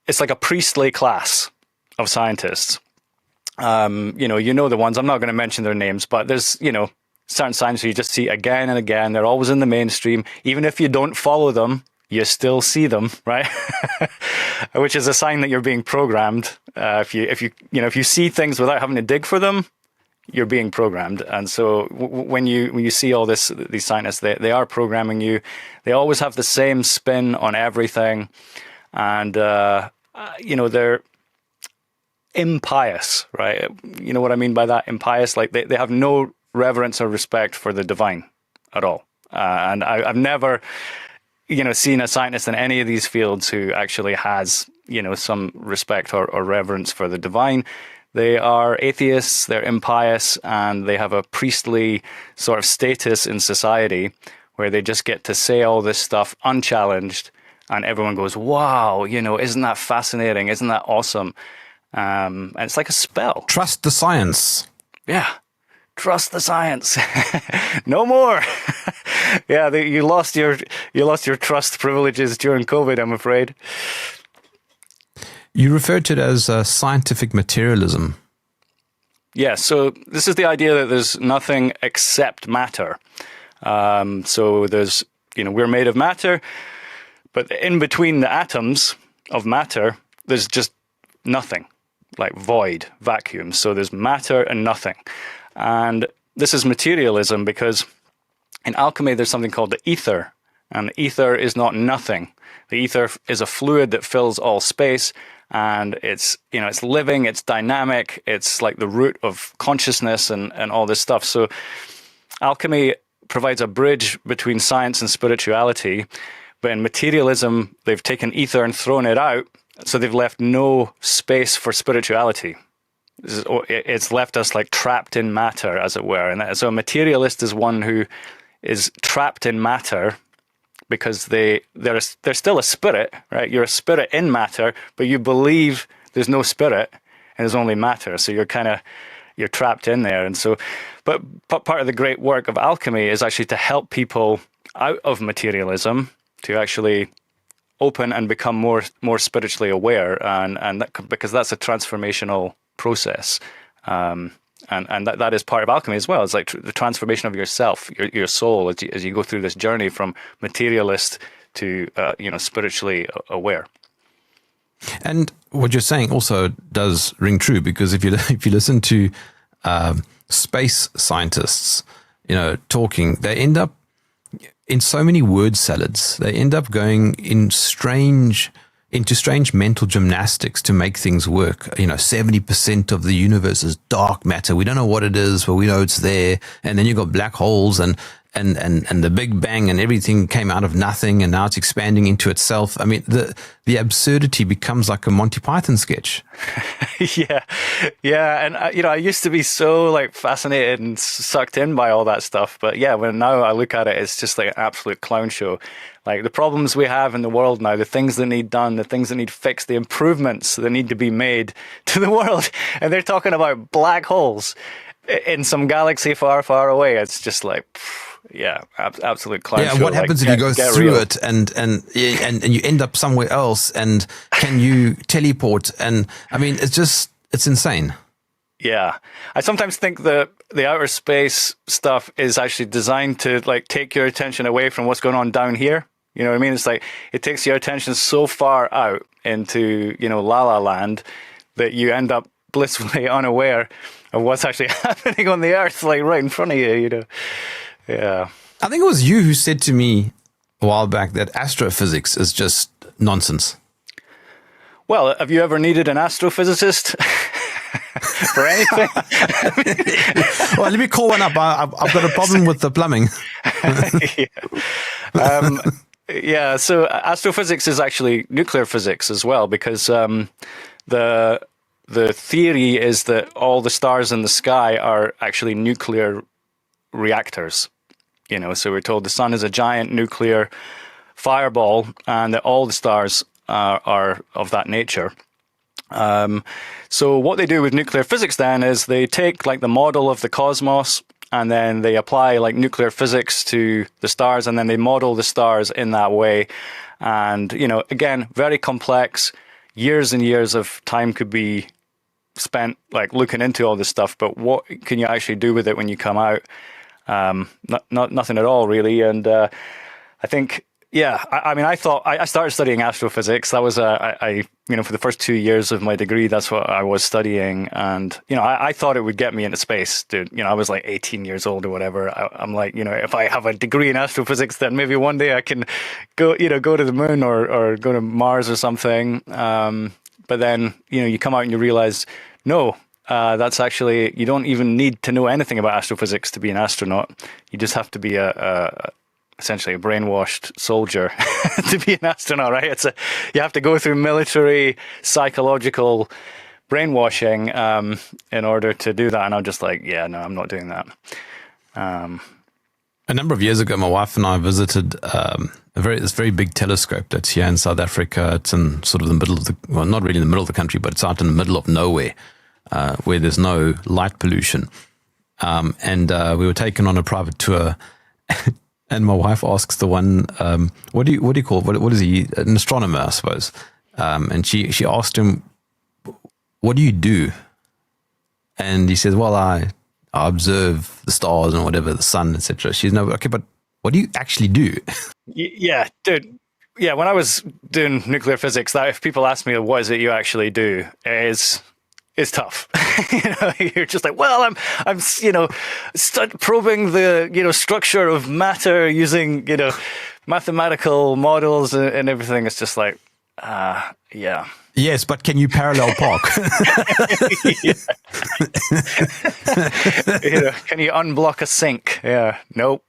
it's like a priestly class of scientists. You know the ones. I'm not going to mention their names, but there's, certain scientists you just see again and again. They're always in the mainstream. Even if you don't follow them, you still see them, right? Which is a sign that you're being programmed. If you see things without having to dig for them, you're being programmed. And so when you see all these scientists, they are programming you. They always have the same spin on everything, and they're impious, right? You know what I mean by that? Impious, like they have no reverence or respect for the divine at all. And I've never, seen a scientist in any of these fields who actually has, some respect or reverence for the divine. They are atheists, they're impious, and they have a priestly sort of status in society where they just get to say all this stuff unchallenged, and everyone goes, wow, isn't that fascinating? Isn't that awesome? And it's like a spell. Trust the science. Yeah. Trust the science. No more. Yeah, you lost your trust privileges during COVID, I'm afraid. You referred to it as scientific materialism. Yeah, so this is the idea that there's nothing except matter. So there's, we're made of matter, but in between the atoms of matter, there's just nothing, like void, vacuum. So there's matter and nothing. And this is materialism because in alchemy, there's something called the ether. And the ether is not nothing. The ether is a fluid that fills all space. And it's living, it's dynamic. It's like the root of consciousness and all this stuff. So alchemy provides a bridge between science and spirituality. But in materialism, they've taken ether and thrown it out. So they've left no space for spirituality. It's left us like trapped in matter, as it were. And so a materialist is one who is trapped in matter because they're still a spirit, right? You're a spirit in matter, but you believe there's no spirit and there's only matter. So you're trapped in there. And so, but part of the great work of alchemy is actually to help people out of materialism to actually open and become more spiritually aware, and because that's a transformational process, and that is part of alchemy as well. It's like the transformation of yourself, your soul, as you go through this journey from materialist to spiritually aware. And what you're saying also does ring true, because if you listen to space scientists, talking, they end up in so many word salads. They end up going into strange mental gymnastics to make things work. 70% of the universe is dark matter. We don't know what it is, but we know it's there. And then you've got black holes and the Big Bang, and everything came out of nothing, and now it's expanding into itself. I mean, the absurdity becomes like a Monty Python sketch. Yeah. And I used to be so fascinated and sucked in by all that stuff, but yeah, when now I look at it, it's just like an absolute clown show. Like the problems we have in the world now, the things that need done, the things that need fixed, the improvements that need to be made to the world, and they're talking about black holes in some galaxy far, far away. It's just like, yeah, absolute clown show. Yeah, what happens if you go through it and you end up somewhere else? And can you teleport? And I mean, it's insane. Yeah, I sometimes think that the outer space stuff is actually designed to take your attention away from what's going on down here. You know what I mean? It's like it takes your attention so far out into La La Land that you end up blissfully unaware of what's actually happening on the Earth, right in front of you. Yeah. I think it was you who said to me a while back that astrophysics is just nonsense. Well, have you ever needed an astrophysicist for anything? Well, let me call one up. I've got a problem with the plumbing. Yeah. So astrophysics is actually nuclear physics as well, because the theory is that all the stars in the sky are actually nuclear reactors. So we're told the sun is a giant nuclear fireball, and that all the stars are of that nature. So what they do with nuclear physics then is they take the model of the cosmos, and then they apply nuclear physics to the stars, and then they model the stars in that way. And again, very complex. years and years of time could be spent like looking into all this stuff, but what can you actually do with it when you come out? Nothing at all, really. And I think, yeah, I mean, I thought I started studying astrophysics. That was for the first 2 years of my degree, that's what I was studying. And, I thought it would get me into space, dude. I was like 18 years old or whatever. I'm like, if I have a degree in astrophysics, then maybe one day I can go to the moon or go to Mars or something. But then, you come out and you realize, no, that's actually, you don't even need to know anything about astrophysics to be an astronaut. You just have to be essentially a brainwashed soldier to be an astronaut, right? You have to go through military psychological brainwashing in order to do that. And I'm just like, yeah, no, I'm not doing that. A number of years ago, my wife and I visited this very big telescope that's here in South Africa. It's in sort of the middle of not really in the middle of the country, but it's out in the middle of nowhere, where there's no light pollution. And we were taken on a private tour, and my wife asks the one, what do you call, what is he? An astronomer, I suppose. And she asked him, what do you do? And he says, well, I observe the stars and whatever, the sun, etc. She's no, okay, but what do you actually do? Yeah, dude. Yeah, when I was doing nuclear physics, that if people ask me what is it you actually do, it's tough. You're just like, well, I'm probing the structure of matter using mathematical models and everything. It's just like, yeah. Yes, but can you parallel park? Can you unblock a sink? Yeah, nope.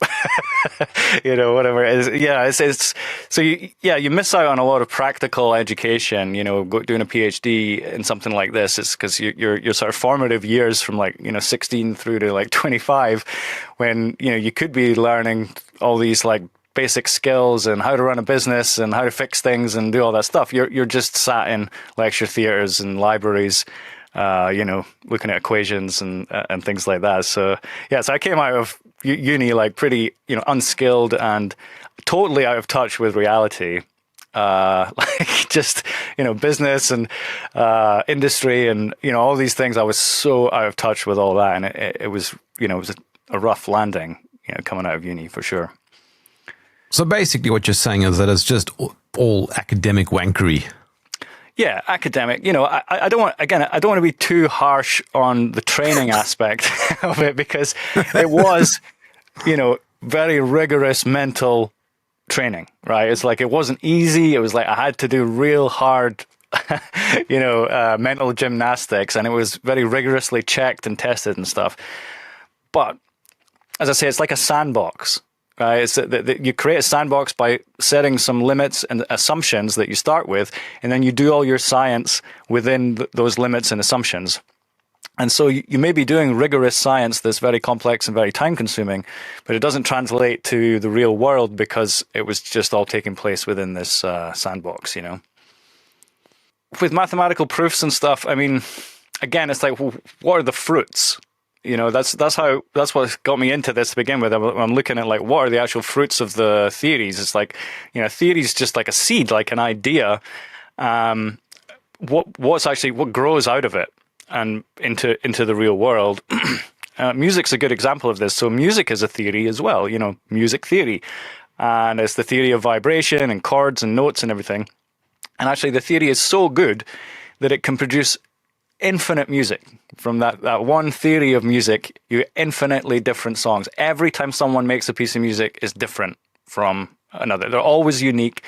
Whatever it is. Yeah, it's so you miss out on a lot of practical education. Doing a PhD in something like this, it's because your sort of formative years from 16 through to 25, when you could be learning all these basic skills and how to run a business and how to fix things and do all that stuff. You're just sat in lecture theaters and libraries, looking at equations and things like that. So so I came out of uni pretty unskilled and totally out of touch with reality. Business and industry and all these things. I was so out of touch with all that, and it was a rough landing coming out of uni for sure. So basically what you're saying is that it's just all academic wankery. Yeah, academic. I don't want to be too harsh on the training aspect of it, because it was, very rigorous mental training, right? It's it wasn't easy. It was I had to do real hard, mental gymnastics, and it was very rigorously checked and tested and stuff. But as I say, it's like a sandbox. Right, it's that you create a sandbox by setting some limits and assumptions that you start with, and then you do all your science within those limits and assumptions. And so you may be doing rigorous science that's very complex and very time-consuming, but it doesn't translate to the real world because it was just all taking place within this sandbox. With mathematical proofs and stuff, I mean, again, it's well, what are the fruits? That's what got me into this to begin with. I'm looking at what are the actual fruits of the theories. It's theory is just like a seed, like an idea. What grows out of it and into the real world. Music's a good example of this. So music is a theory as well. Music theory, and it's the theory of vibration and chords and notes and everything. And actually, the theory is so good that it can produce infinite music. From that one theory of music, you get infinitely different songs. Every time someone makes a piece of music is different from another. They're always unique.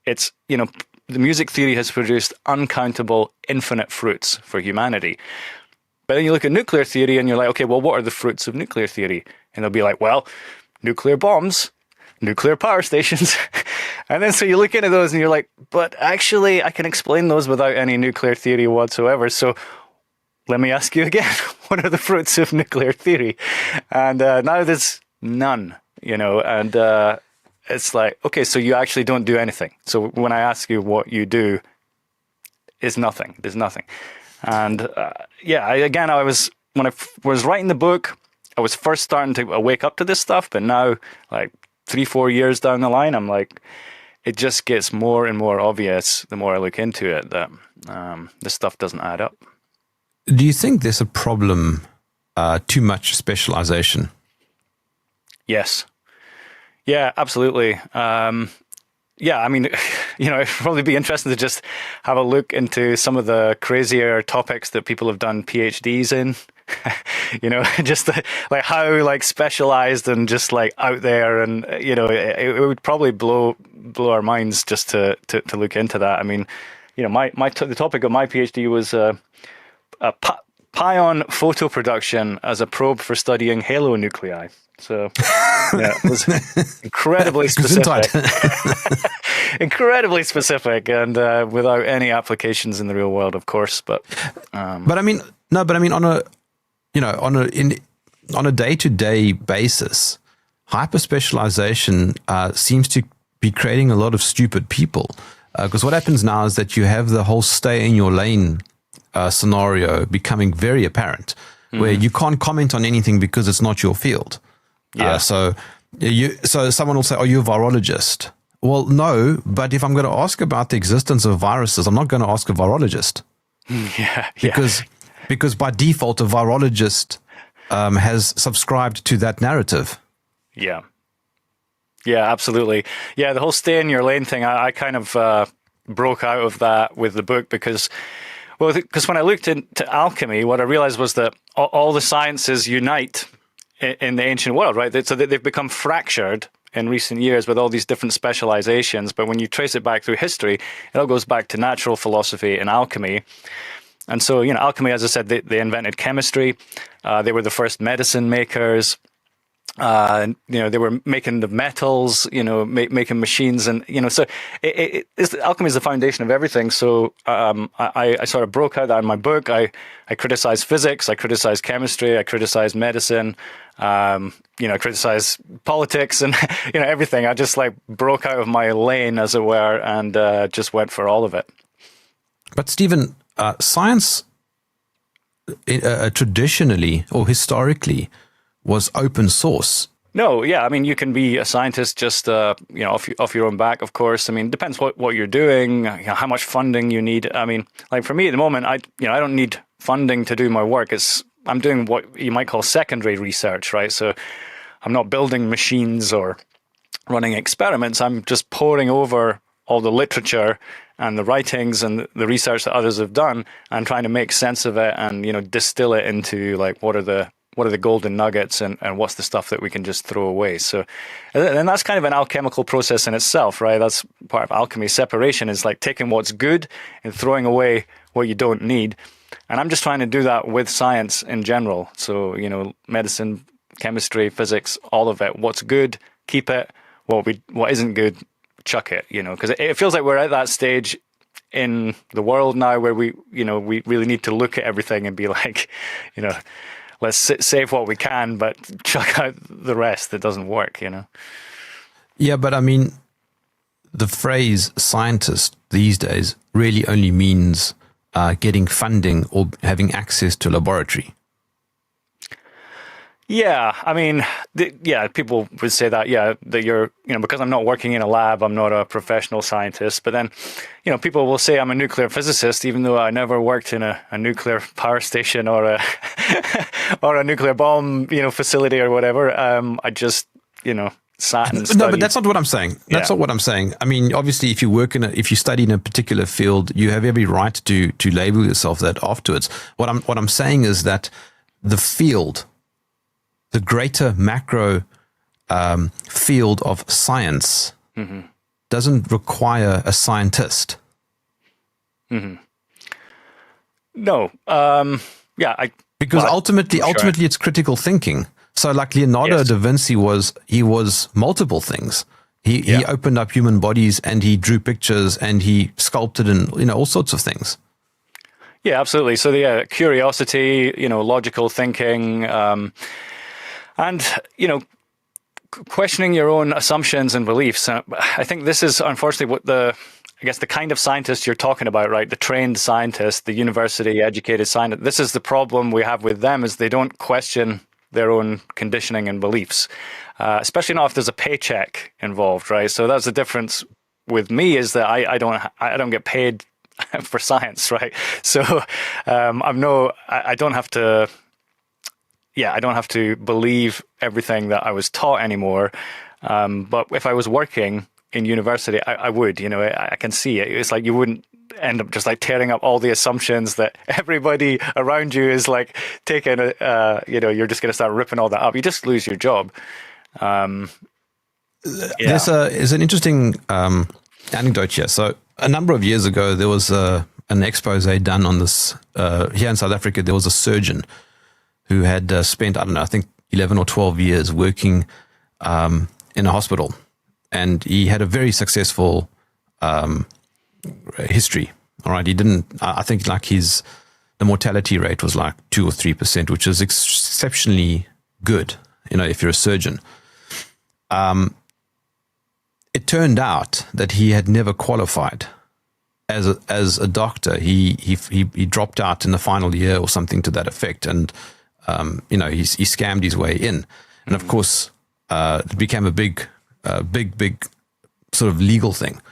It's, the music theory has produced uncountable, infinite fruits for humanity. But then you look at nuclear theory and you're like, okay, well, what are the fruits of nuclear theory? And they'll be like, well, nuclear bombs, nuclear power stations. And then so you look into those and you're like, but actually I can explain those without any nuclear theory whatsoever. So let me ask you again, what are the fruits of nuclear theory? And now there's none, and it's like, okay, so you actually don't do anything. So when I ask you what you do, it's nothing. There's nothing. And I was writing the book, I was first starting to wake up to this stuff, but now 3-4 years down the line, I'm like, it just gets more and more obvious the more I look into it that this stuff doesn't add up. Do you think there's a problem, too much specialization? Yes. Yeah, absolutely. Yeah, I mean, it'd probably be interesting to just have a look into some of the crazier topics that people have done PhDs in. Just like how like specialized and just like out there, and it would probably blow our minds just to look into that. I mean, the topic of my PhD was pion photo production as a probe for studying halo nuclei. So yeah, it was incredibly specific, incredibly specific, and without any applications in the real world, of course. But I mean, on a day-to-day basis, hyper specialization seems to be creating a lot of stupid people. Because what happens now is that you have the whole stay in your lane scenario becoming very apparent, where you can't comment on anything because it's not your field. Yeah. So someone will say, "Are you a virologist?" Well, no, but if I'm going to ask about the existence of viruses, I'm not going to ask a virologist. Yeah. Because by default, a virologist has subscribed to that narrative. Yeah. Yeah, absolutely. Yeah, the whole stay in your lane thing, I kind of broke out of that with the book because when I looked into alchemy, what I realized was that all the sciences unite in the ancient world, right? So they've become fractured in recent years with all these different specializations. But when you trace it back through history, it all goes back to natural philosophy and alchemy. And so, alchemy, as I said, they invented chemistry. They were the first medicine makers. They were making the metals, making machines, and so alchemy is the foundation of everything. So I sort of broke out that in my book. I criticized physics, I criticized chemistry, I criticized medicine, I criticized politics, and everything. I just like broke out of my lane, as it were, and just went for all of it. But Steven, science traditionally or historically was open source. No, yeah, I mean, you can be a scientist just, off your own back, of course. I mean, it depends what you're doing, how much funding you need. I mean, like for me at the moment, I don't need funding to do my work. I'm doing what you might call secondary research, right? So I'm not building machines or running experiments. I'm just poring over all the literature and the writings and the research that others have done and trying to make sense of it and, distill it into like, what are the golden nuggets and what's the stuff that we can just throw away. So, and that's kind of an alchemical process in itself, right? That's part of alchemy. Separation is like taking what's good and throwing away what you don't need. And I'm just trying to do that with science in general. So, medicine, chemistry, physics, all of it. What's good, keep it. What isn't good, chuck it, because it feels like we're at that stage in the world now where we really need to look at everything and be like, let's save what we can, but chuck out the rest that doesn't work, Yeah, but I mean, the phrase scientist these days really only means getting funding or having access to a laboratory. Yeah, I mean, people would say that, that you're, because I'm not working in a lab, I'm not a professional scientist. But then, people will say I'm a nuclear physicist, even though I never worked in a nuclear power station or a or a nuclear bomb, facility or whatever. I just, sat and studied. No, but that's not what I'm saying. That's not what I'm saying. I mean, obviously, if you study in a particular field, you have every right to label yourself that afterwards. What I'm saying is that the field, the greater macro field of science, doesn't require a scientist. Mm-hmm. No. Because ultimately it's critical thinking. So like Leonardo da Vinci was multiple things. He opened up human bodies and he drew pictures and he sculpted and all sorts of things. Yeah, absolutely. So the curiosity, logical thinking, and questioning your own assumptions and beliefs. I think this is unfortunately what the kind of scientist you're talking about, right? The trained scientist, the university educated scientist. This is the problem we have with them, is they don't question their own conditioning and beliefs, especially not if there's a paycheck involved, right? So that's the difference with me is that I don't get paid for science, right? So I don't have to. Yeah, I don't have to believe everything that I was taught anymore. But if I was working in university, I would. I can see it. It's like you wouldn't end up just like tearing up all the assumptions that everybody around you is like taking. You're just going to start ripping all that up. You just lose your job. There's an interesting anecdote here. So a number of years ago, there was an expose done on this. Here in South Africa, there was a surgeon who had spent, I don't know, I think 11 or 12 years working in a hospital. And he had a very successful history. All right. He didn't, I think like the mortality rate was like 2 or 3%, which is exceptionally good, if you're a surgeon. It turned out that he had never qualified as a doctor. He dropped out in the final year or something to that effect. And, he scammed his way in. And of course, it became a big sort of legal thing.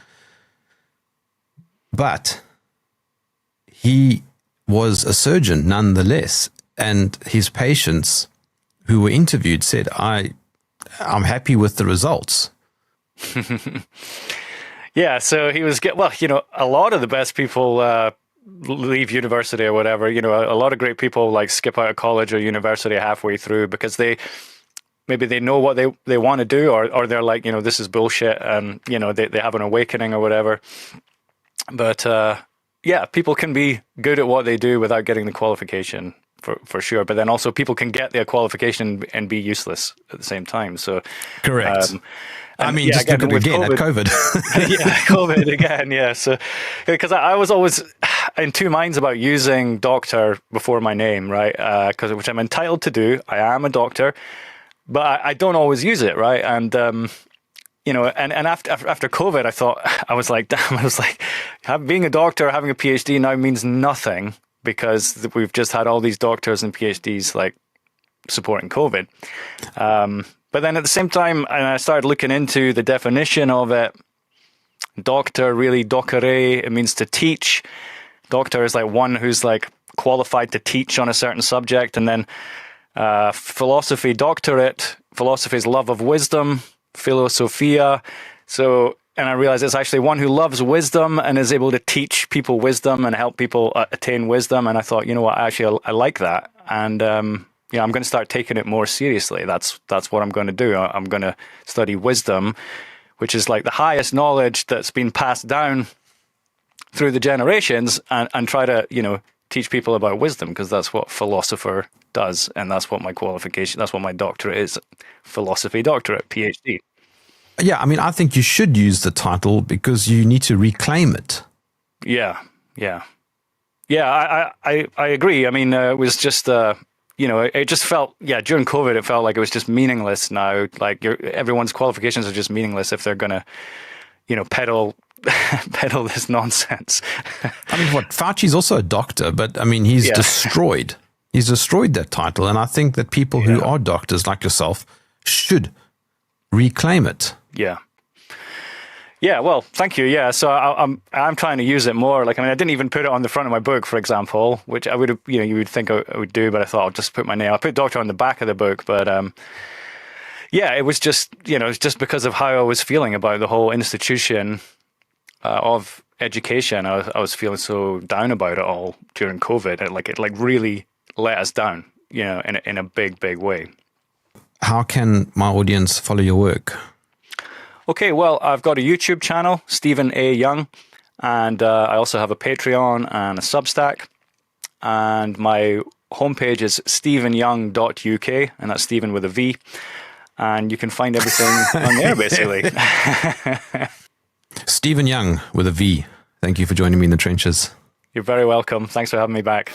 But he was a surgeon nonetheless. And his patients who were interviewed said, I'm happy with the results. Yeah, so he was a lot of the best people leave university or whatever. A lot of great people like skip out of college or university halfway through because they know what they want to do, or they're like, this is bullshit, and they have an awakening or whatever. But people can be good at what they do without getting the qualification for sure. But then also people can get their qualification and be useless at the same time. So correct. Just look at it again at COVID. COVID again. Yeah. So, because I was always in two minds about using doctor before my name, right? Which I'm entitled to do. I am a doctor, but I don't always use it, right? And and after COVID, I was like, being a doctor, having a PhD now means nothing because we've just had all these doctors and PhDs like supporting COVID. But then at the same time, and I started looking into the definition of it. Doctor, really, docere, it means to teach. Doctor is like one who's like qualified to teach on a certain subject. And then philosophy, doctorate, philosophy is love of wisdom, philosophia. So, and I realized it's actually one who loves wisdom and is able to teach people wisdom and help people attain wisdom. And I thought, you know what, actually, I like that. And I'm going to start taking it more seriously. That's what I'm going to do. I'm going to study wisdom, which is like the highest knowledge that's been passed down through the generations, and try to, teach people about wisdom, because that's what philosopher does. And that's what my qualification, that's what my doctorate is, philosophy doctorate, PhD. Yeah, I think you should use the title because you need to reclaim it. Yeah. I agree. It was just, it just felt, during COVID, it felt like it was just meaningless now. Like everyone's qualifications are just meaningless if they're going to, peddle this nonsense. Fauci's also a doctor, but he's destroyed that title. And I think that people who are doctors like yourself should reclaim it. Yeah, well, thank you. Yeah, so I'm trying to use it more. Like, I didn't even put it on the front of my book, for example, which I would have, you would think I would do, but I thought I'll just put my name. I put doctor on the back of the book, but it was just, it's just because of how I was feeling about the whole institution of education. I was feeling so down about it all during COVID. It really let us down, in a big, big way. How can my audience follow your work? Okay, well, I've got a YouTube channel, Steven A. Young, and I also have a Patreon and a Substack. And my homepage is stevenyoung.uk, and that's Steven with a V. And you can find everything on there, basically. Steven Young with a V. Thank you for joining me in the trenches. You're very welcome. Thanks for having me back.